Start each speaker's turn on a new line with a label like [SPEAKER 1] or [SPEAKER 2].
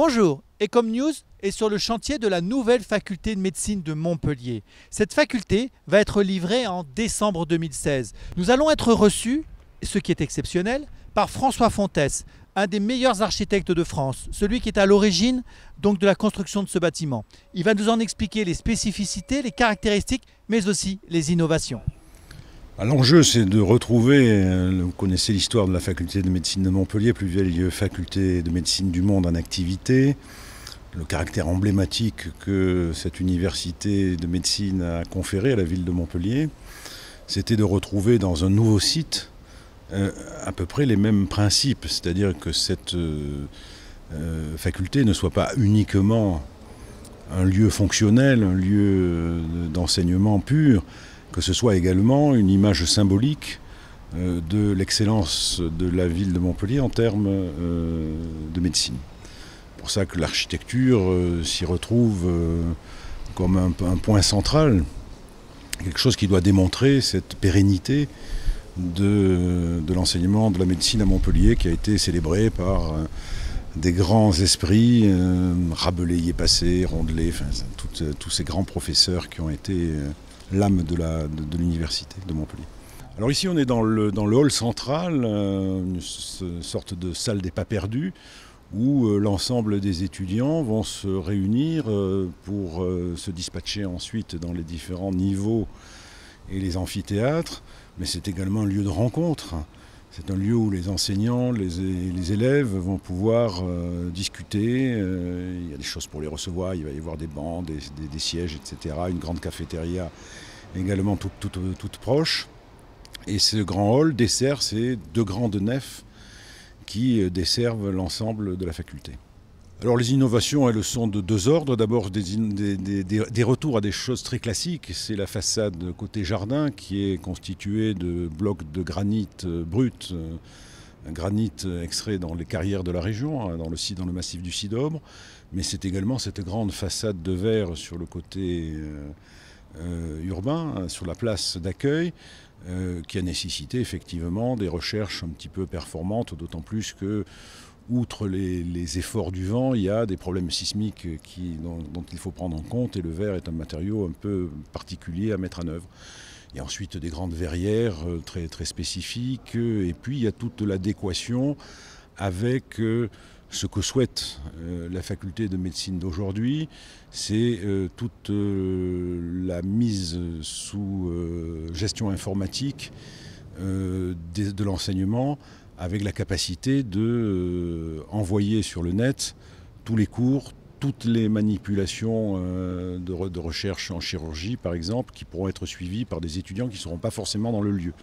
[SPEAKER 1] Bonjour, Ecom News est sur le chantier de la nouvelle faculté de médecine de Montpellier. Cette faculté va être livrée en décembre 2016. Nous allons être reçus, ce qui est exceptionnel, par François Fontès, un des meilleurs architectes de France, celui qui est à l'origine donc de la construction de ce bâtiment. Il va nous en expliquer les spécificités, les caractéristiques, mais aussi les innovations.
[SPEAKER 2] L'enjeu, c'est de retrouver, vous connaissez l'histoire de la faculté de médecine de Montpellier, plus vieille faculté de médecine du monde en activité, le caractère emblématique que cette université de médecine a conféré à la ville de Montpellier, c'était de retrouver dans un nouveau site à peu près les mêmes principes, c'est-à-dire que cette faculté ne soit pas uniquement un lieu fonctionnel, un lieu d'enseignement pur, que ce soit également une image symbolique de l'excellence de la ville de Montpellier en termes de médecine. C'est pour ça que l'architecture s'y retrouve comme un point central, quelque chose qui doit démontrer cette pérennité de l'enseignement de la médecine à Montpellier, qui a été célébré par des grands esprits, Rabelais y est passé, Rondelet, enfin, tous ces grands professeurs qui ont été l'âme de l'université de Montpellier. Alors ici on est dans le hall central, une sorte de salle des pas perdus, où l'ensemble des étudiants vont se réunir pour se dispatcher ensuite dans les différents niveaux et les amphithéâtres, mais c'est également un lieu de rencontre. C'est un lieu où les enseignants, les élèves vont pouvoir discuter. Il y a des choses pour les recevoir, il va y avoir des bancs, des sièges, etc. Une grande cafétéria également toute proche. Et ce grand hall dessert ces deux grandes nefs qui desservent l'ensemble de la faculté. Alors les innovations, elles sont de deux ordres. D'abord des retours à des choses très classiques. C'est la façade côté jardin qui est constituée de blocs de granit brut, un granit extrait dans les carrières de la région, dans le massif du Sidobre. Mais c'est également cette grande façade de verre sur le côté urbain, sur la place d'accueil, qui a nécessité effectivement des recherches un petit peu performantes, d'autant plus que outre les efforts du vent, il y a des problèmes sismiques dont il faut prendre en compte, et le verre est un matériau un peu particulier à mettre en œuvre. Il y a ensuite des grandes verrières très, très spécifiques, et puis il y a toute l'adéquation avec ce que souhaite la faculté de médecine d'aujourd'hui, c'est toute la mise sous gestion informatique de l'enseignement, avec la capacité de envoyer sur le net tous les cours, toutes les manipulations de recherche en chirurgie, par exemple, qui pourront être suivies par des étudiants qui ne seront pas forcément dans le lieu.